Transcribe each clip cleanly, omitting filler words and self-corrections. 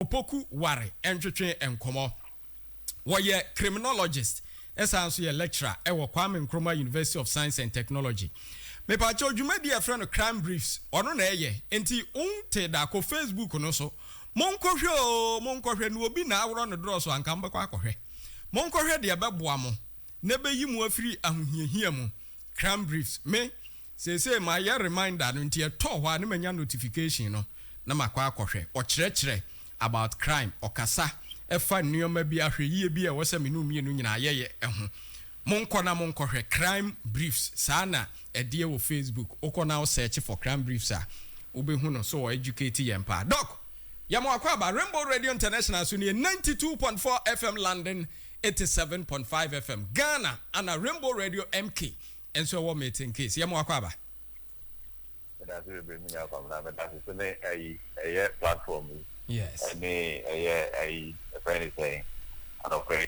Opoku ware entwetwe enkomo. Woye criminologist. Esa so ye lecturer ewo Kwame Nkrumah University of Science and Technology. Me pa cho dwumadi e friend crime briefs. Ono na eye. Enti unte da ko Facebook no so. Monkohwe no obi na awro no dro so anka mbekwa akohwe. Monkohwe de beboa mo. Na beyi mu afiri ahohiahia mu. Crime briefs. Me say my reminder no nti e to ho a ne manya notification no. Na makwa akohwe. O kire about crime okasa efa nneoma bi ahweyie bi e wose menu mienu nyina ayeye eho monkohwe crime briefs sana edie wo Facebook okona search for crime briefs a obehu no so educate yempa doc yamo akwa ba Rainbow Radio International so ne 92.4 FM London 87.5 FM Ghana and Rainbow Radio MK enso wo meeting case yamo akwa ba that's really bring me out from that that's a platform. Yes. And a friend is saying, I don't pray.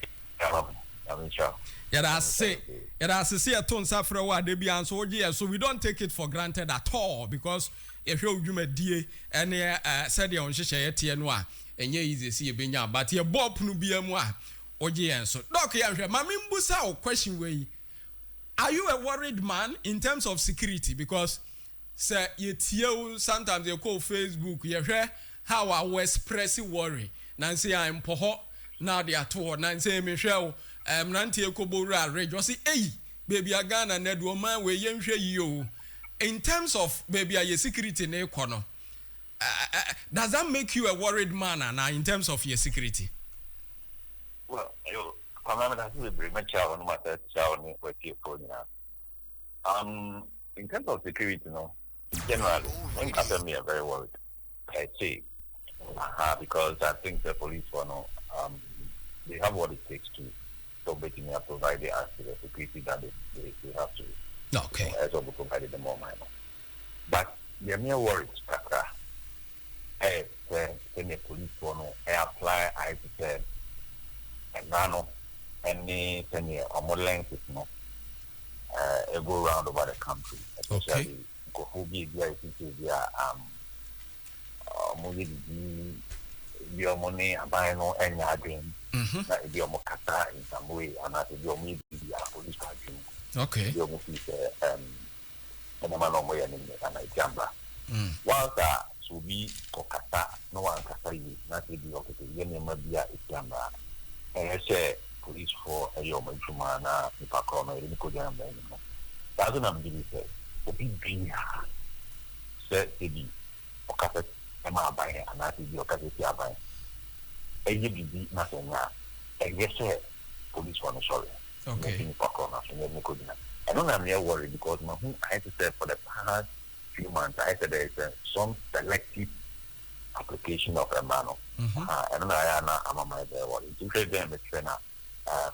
I'm sure. Yeah, that's see a ton suffer what they be answer. Yeah, so we don't take it for granted at all because if you me die and said you on share TNwa and ye easy see benya, but your bob no be a moi or yeah. So, Doc, Mammy Busa question way. Are you a worried man in terms of security? Because say you sometimes you call Facebook, you hear how I was expressing worry. Nancy I'm poho now they are told Nancy Michelle Nanti Ekobora radio say hey baby Agana Ned woman we you in terms of baby your security in corner. Does that make you a worried man now in terms of your security? Well, that's very much on my child with your phone now. In terms of security, generally, when after me are very worried. I say, because I think the police they have what it takes to basically provide the access to the security that they have to. Okay. As well, provided them more minor. But they are mere worried. The police apply, I said, and nano, any or more length is no. Go around over the country, especially go who be via your money and buy no any again. That your mokata in some way, and that your media police country. Okay. Your movie, and a man on way and I jamba. Whilst that to be kokata, no one can say not to be okay. Yenimabia is jamba. And I say police for a young Jumana, if I call my Nico Jam anymore. That's what I'm really saying. The big green said to be okata. Emma buying and I see your capacity buying. AJB nothing now. And yes, police one sorry. Okay. I don't am near worried because my home I had to say for the past few months I said there is some selective application of a man. I don't know I'm on my worry. To trade them with trainer.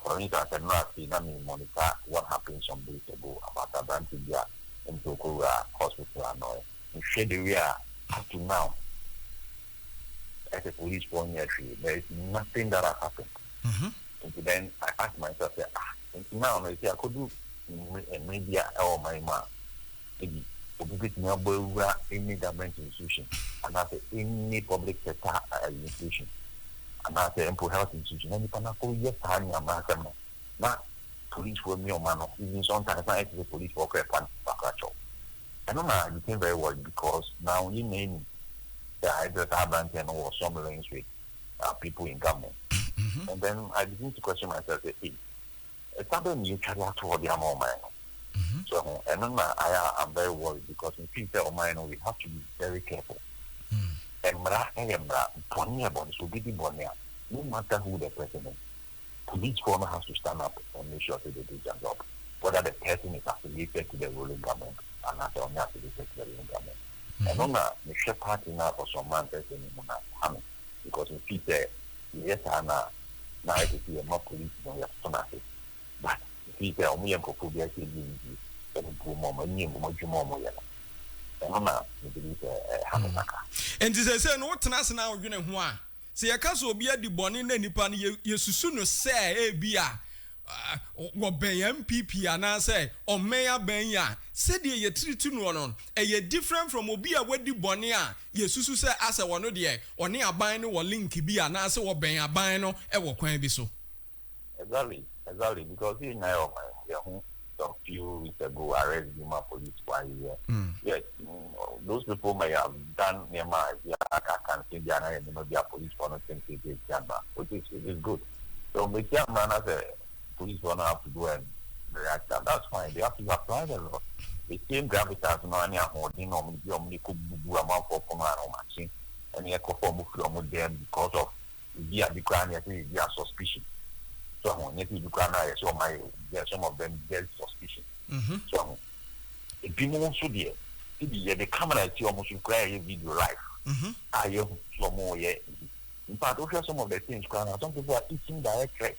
For instance, I not see monitor what happened some days ago about a brand in Tokura hospital and all. In shade area up to now. As a police point there is nothing that has happened. And then I asked myself, now I could do media or my man. Maybe any government institution, and I say any public sector institution, and I say health institution. And if I go yes, I'm not police for me or man. Even sometimes I say police for I don't know. I became very worried because now you name. I just have or some links with people in government. And then I begin to question myself, hey, it's not mutually toward the amount. So, and then I am very worried because in future of mine, we have to be very careful. And no matter who the president is, police former has to stand up and make sure that they do their job. Whether the person is affiliated to the ruling government and not affiliated to the ruling government. And on the share party now for some months because in future, yes, and now I see a more police than your stomach. But if you tell me, I'm going to be a and and this is no tenants now, you know, why? Say a castle be a deboning any pan, you soon say, bia wɔbɛn MPP anaasɛ ɔmɛn abɛn ya sɛdeɛ yɛ treat no no ɛyɛ different from obi a wadi bɔne a yɛsusu sɛ asɛ wɔno deɛ ɔne aban no wɔ link bi anaasɛ wɔbɛn aban no ɛwɔ kwan bi so. Exactly, because in my some few weeks ago, I read Lima police 1 year. Yes, those people may have done Nema, I can say they are not police for nothing, which is good. So, the man as a police one have to go and react. That's fine. They have to apply the law. The same gravitas, no any holding on the Omnico amount for command or machine, and the echo form of them because of the crime, their suspicion. So, some of them get suspicion. So, if people also there, the camera is almost require a video live. I have some more yet. In fact, some of the things, some people are teaching direct threat.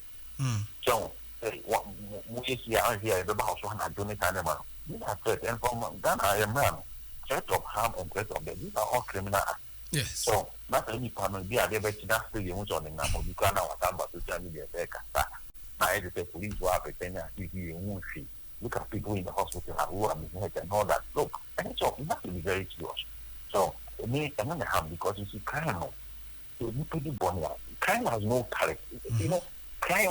So, we see out here the house one I don't know. These are threats, and from Ghana, I am man. Threat of harm and threat of death. These are all criminal acts. Yes. So, not any panel, they are there, but that's the ones on the number. You can't know what about social media. I just say police who are pretending to be a look at people in the hospital who are being hurt and all that. Look, and so you have to be very serious. So, I mean, I'm going to have because you see, crime. So, you put the bonnet. Crime has no character. You know, crime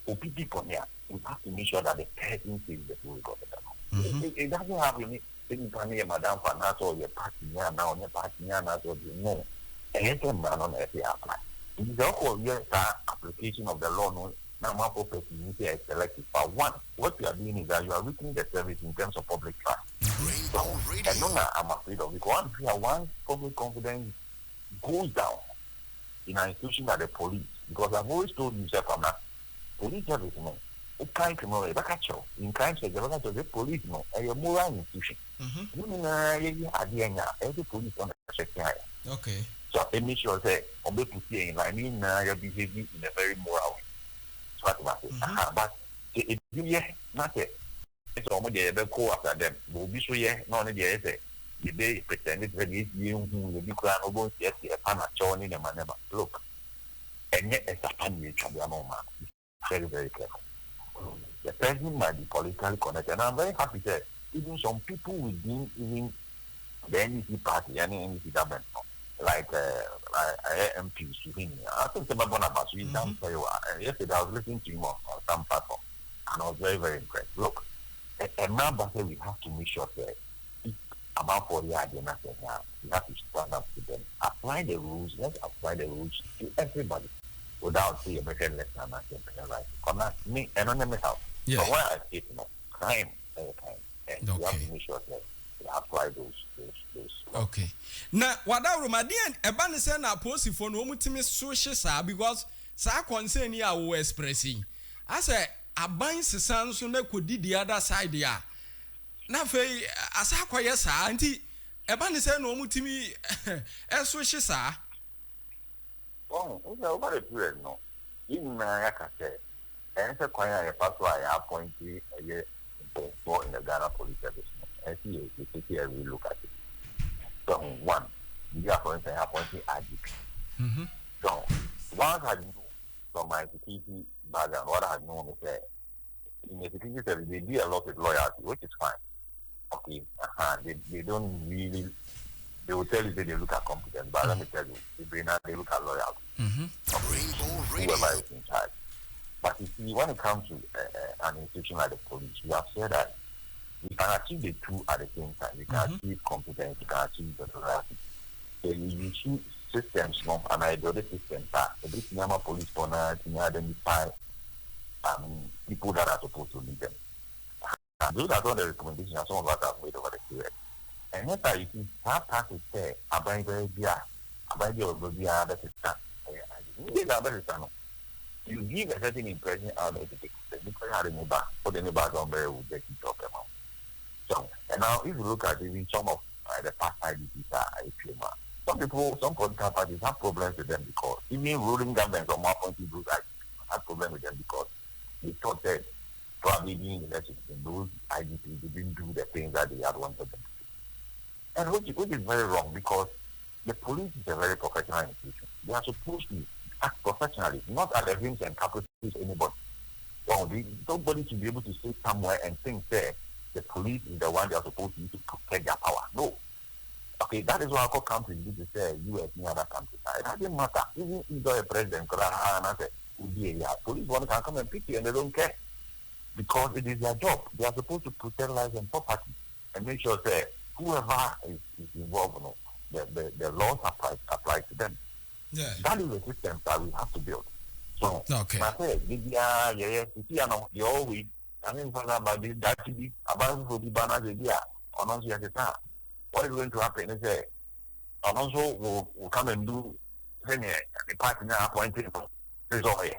or people here, you have to make sure that the person sees the full God. It doesn't have any thing to me, Madame Fanas or your party now, your party now, or you know, and it's a man on every apply. It is also application of the law. No, now, my purpose is selective. But one, what you are doing is that you are weakening the service in terms of public trust. So, and no, I'm afraid of because once public confidence goes down in an institution like the police, because I've always told you, sir, from that police service, no, it can't criminal, in crime, the police, no, a moral institution. You know, every police on the section. Okay. So, I make sure that on the pussy in line, your behavior in a very moral way. But if you not it, it's almost the co after them. Will be so yeah, not only the day pretended that you will be crying over yes, a pan in a manner. Look, and yet it's a family champion. Very, very careful. The person might be politically connected, and I'm very happy that even some people within even the NDC party, any NDC government, like MP Suhini. I think the Babana yesterday I was listening to him on some platform and I was very, very impressed. Look, a member said we have to make sure that if about 40 agenda now, we have to stand up to them. Apply the rules, let's apply the rules to everybody without saying making less than right. Come on, me and on the help. But why I say crime all the time. And we have to make sure that apply those. Okay. Now, what I remember, a banner send a post for no mutimi social because sa concern ya we expressing. I say a bind son so ne could the other side ya. Na fe as I quite yes, auntie. A banner send no mutimi as social sa. Oh, over the period, no. Even I can say, and it's a quiet a password I appointed a year in the Ghana police service. And see, we look at it. So, one, you are appointing IGP. So, once I knew from my security background, what I know is that in the security service, they do a lot of loyalty, which is fine. Okay, they don't really, they will tell you that they look at competence, but let me tell you, they look at loyalty. Whoever is in charge. But you see, when it comes to an institution like the police, we have said that we can achieve the two at the same time. We can achieve competence, we can achieve the loyalty. So you choose systems, and I do the systems that the big number police for now to identify people that are supposed to lead them. And those are all the recommendations some of us have made over the period. And that's why you see, that part is there, about the you give a certain impression out of the people had a neighbor, or the neighbors on there will get it off them out. So, and now if you look at even some of the past IDPs are some people, some political parties have problems with them because even ruling governments on one point of view have problems with them because they thought that probably being elected in those IDPs didn't do the things that they had wanted them to do. And which is very wrong because the police is a very professional institution. They are supposed to act professionally, not at the whims and caprices of anybody. So nobody should be able to sit somewhere and think that the police is the one they are supposed to use to protect their power. No. Okay, that is why our countries need to say US and other countries. It doesn't matter. Even if you're a president, police one can come and pick you and they don't care. Because it is their job. They are supposed to protect lives and property and make sure that whoever is involved, the laws apply to them. Yeah. That is the system that we have to build. So, okay. I say, the always, I mean, for example, that should be about for the banner idea, or not at the time. What is going to happen is that, and also will come and do the partner appointed result here.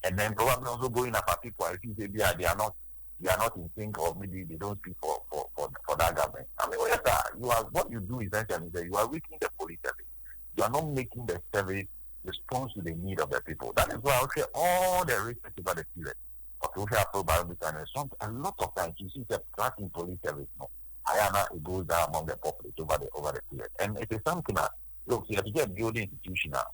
And then probably also going after people, I think they are not in sync, or maybe they don't speak for that government. I mean, what you do essentially is that you are weakening the police service. You are not making the service respond to the need of the people. That is why I would say all the research about the period of social probability and a lot of times you see the tracking police service it goes down among the populace over the period. And it is something that look, you have to get building institution now.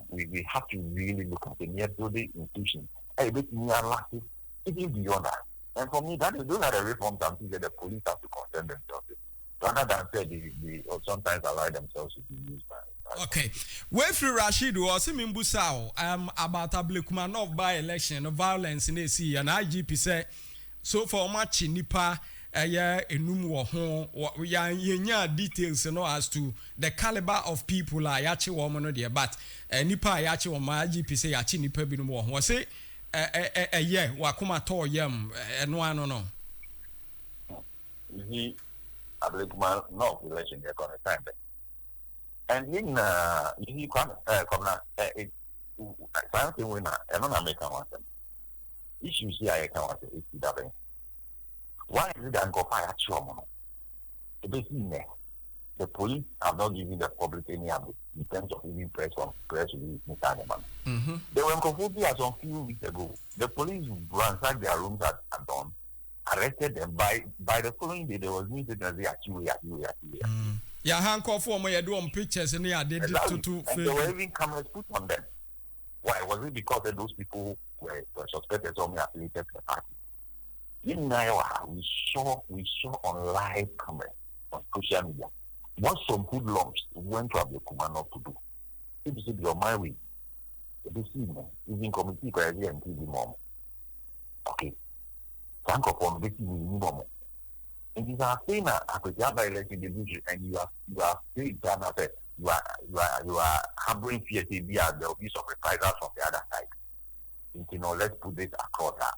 We have to really look at the near building institution. A bit near lasting, even beyond that. And for me, those are the reforms I'm thinking that the police have to concern themselves with. Rather than say they sometimes allow themselves to be used by. Okay. Wefri Rashid was in Busao about Ablekumanov by election violence in AC and IGP say so for much nipa enum wo ho ya details as to the caliber of people are yachi wo no there but nipa yachi wo ma IGP say yachi nipa bi no wo ho say wakoma to yam no ano no he Ablekumanov election they gonna time. And in you come something winner, and on American one. Issues here I can want to that. Why is it that go fire actual? The police are not giving the public any update in terms of even press release in They were in Kofodia some few weeks ago. The police ransacked their rooms at dawn, arrested them. By the following day, there was news that they actually. Yeah, handcuff for me, I do on pictures and yeah, they did to and there were even cameras put on them. Why? Was it because of those people were suspected of me affiliated to the party? In Iowa, we saw on live camera on social media what some hoodlums went to Ablekumanov to do. If you see your my way, the even committee and TV mom. Okay. Thank you for this mom. And these are saying that after the election division and you are saying that you are harboring fear to be at the abuse of reprisals from the other side. Let's put this across that.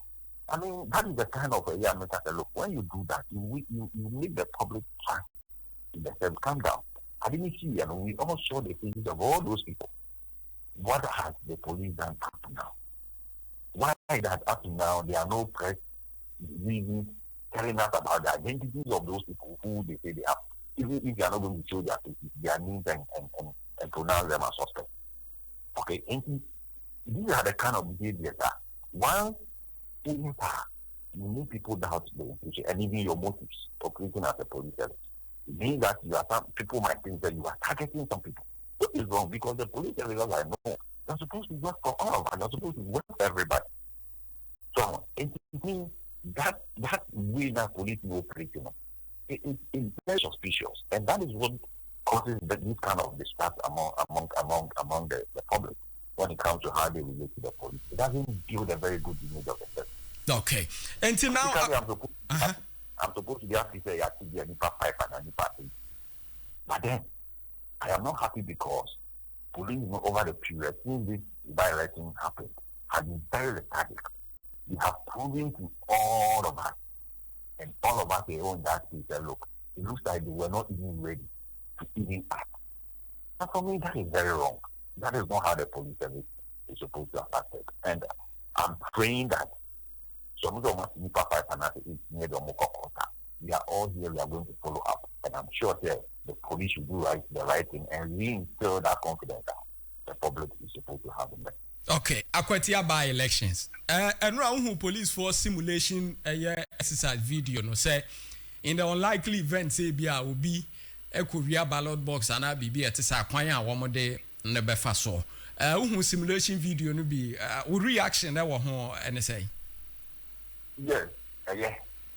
I mean, that is the kind of look. When you do that, you make the public trust in the self come down. I didn't see, we all saw the faces of all those people. What has the police done up to now? Why that up to now there are no press reasons telling us about the identities of those people who they say they are, even if they are not going to show their names and pronounce them as suspects. Okay, and these are the kind of behaviors that once you make people doubt the institution and even your motives operating as a police service. It means that people might think that you are targeting some people. What is wrong? Because the police service, I know, they're supposed to work for all of us. They're supposed to work for everybody. So it means that way that police will operate, it's very suspicious, and that is what causes this kind of distrust among the public when it comes to how they relate to the police. It doesn't build a very good image of the service. Okay, until now, I'm supposed to be asked to say a NIPA 5 and a NIPA 8, but then I am not happy because police over the period since this by-election happened has been very lethargic. We have proven to all of us, and all of us own that piece that look, it looks like they were not even ready to even act. And for me, that is very wrong. That is not how the police service is supposed to have acted. And I'm praying that some of us NIPA 5 and 8 near the Mokokota. We are all here, we are going to follow up. And I'm sure that the police should do the right thing and reinstill that confidence that the public is supposed to have in them. Okay, Akwatia by elections. And round who police for simulation exercise video no say in the unlikely event say bia will be a Korea ballot box and I be at a kwanya one day never so. Who simulation video no be reaction that were home and say. Yes, yeah.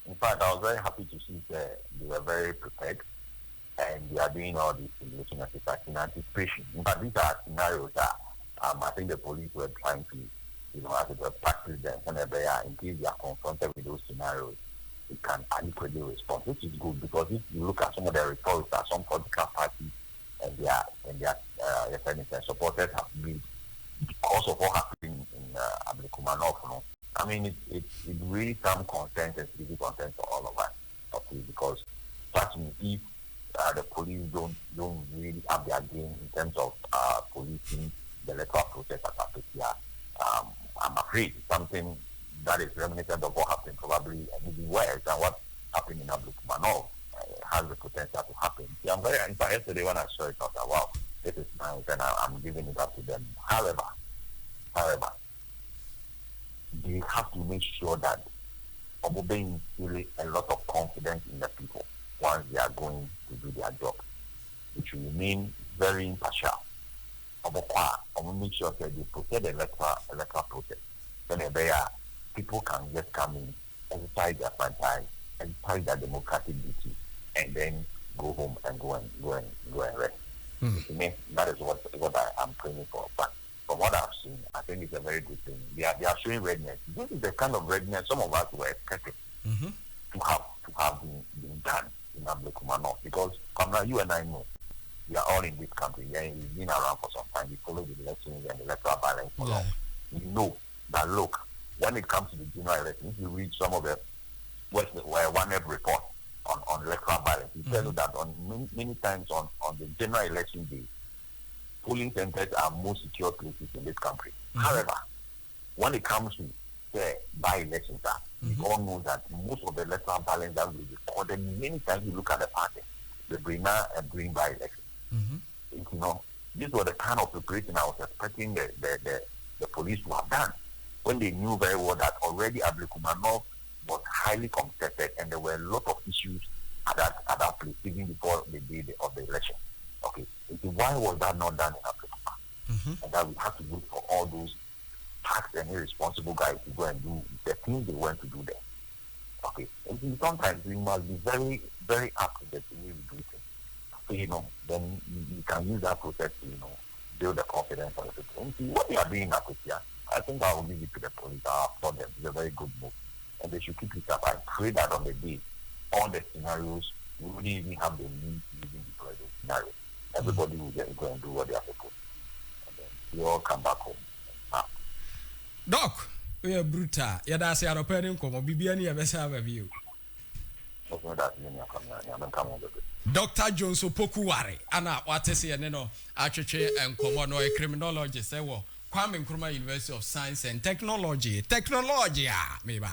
In fact, I was very happy to see that they were very prepared and they are doing all these simulation exercises in anticipation. In fact, these are scenarios that I think the police were trying to, as it were, practice them whenever they are, in case they are confronted with those scenarios, they can adequately respond, which is good because if you look at some of the reports that some political parties and their supporters have made because of what happened in Ablekumanov, I mean, it really some content and civic content for all of us, okay? Because trust me, if the police don't really have their game in terms of policing the electoral process at Apetia, I'm afraid something that is reminiscent of what happened probably maybe worse than what happened in Ablekumanov has the potential to happen. See, I'm very in fact yesterday when I saw it, I thought, wow, this is nice, and I'm giving it up to them. However, they have to make sure that they instill a lot of confidence in the people once they are going to do their job, which will remain very impartial. Make sure that they protect the electoral process. Then people can just come in, exercise their franchise, exercise their democratic duty, and then go home and go and rest. To me, that is what I'm praying for. But from what I've seen, I think it's a very good thing. They are showing readiness. This is the kind of readiness some of us were expecting to have been done in Ablekumanov. Because you and I know we are all in this country. We've been around for some time. We follow the elections and electoral violence for long. We know that look, when it comes to the general elections, you read some of the one report on electoral violence. We tell you that on many times on the general election day, polling centers are most secure places in this country. However, when it comes to by-elections, we all know that most of the electoral violence that we recorded, many times we look at the party, the Brina and Green by-elections. This was the kind of preparation I was expecting the police to have done when they knew very well that already Ablekumanov was highly contested and there were a lot of issues at that place even before the day of the election. Okay, so why was that not done in Ablekumanov? And that we have to look for all those tax and irresponsible guys to go and do the things they went to do there. Okay, and sometimes we must be very, very up to the way we do things. So, then you can use that process to, build the confidence of the people. And see what they are doing at Apetia, I think I will give it to the police. I applaud them. It's a very good move. And they should keep it up. I pray that on the day, all the scenarios, we wouldn't even have the need to even deploy those scenarios. Everybody will just go and do what they are supposed to. And then we all come back home. Doc, we are brutal. Yada say aropening komo bibia ni yebesa baby. Dr. Jones Opokuware ana watese ye ne no atwetwe enkomo no a criminologist e wo Kwame Nkrumah University of Science and Technology. Technology meba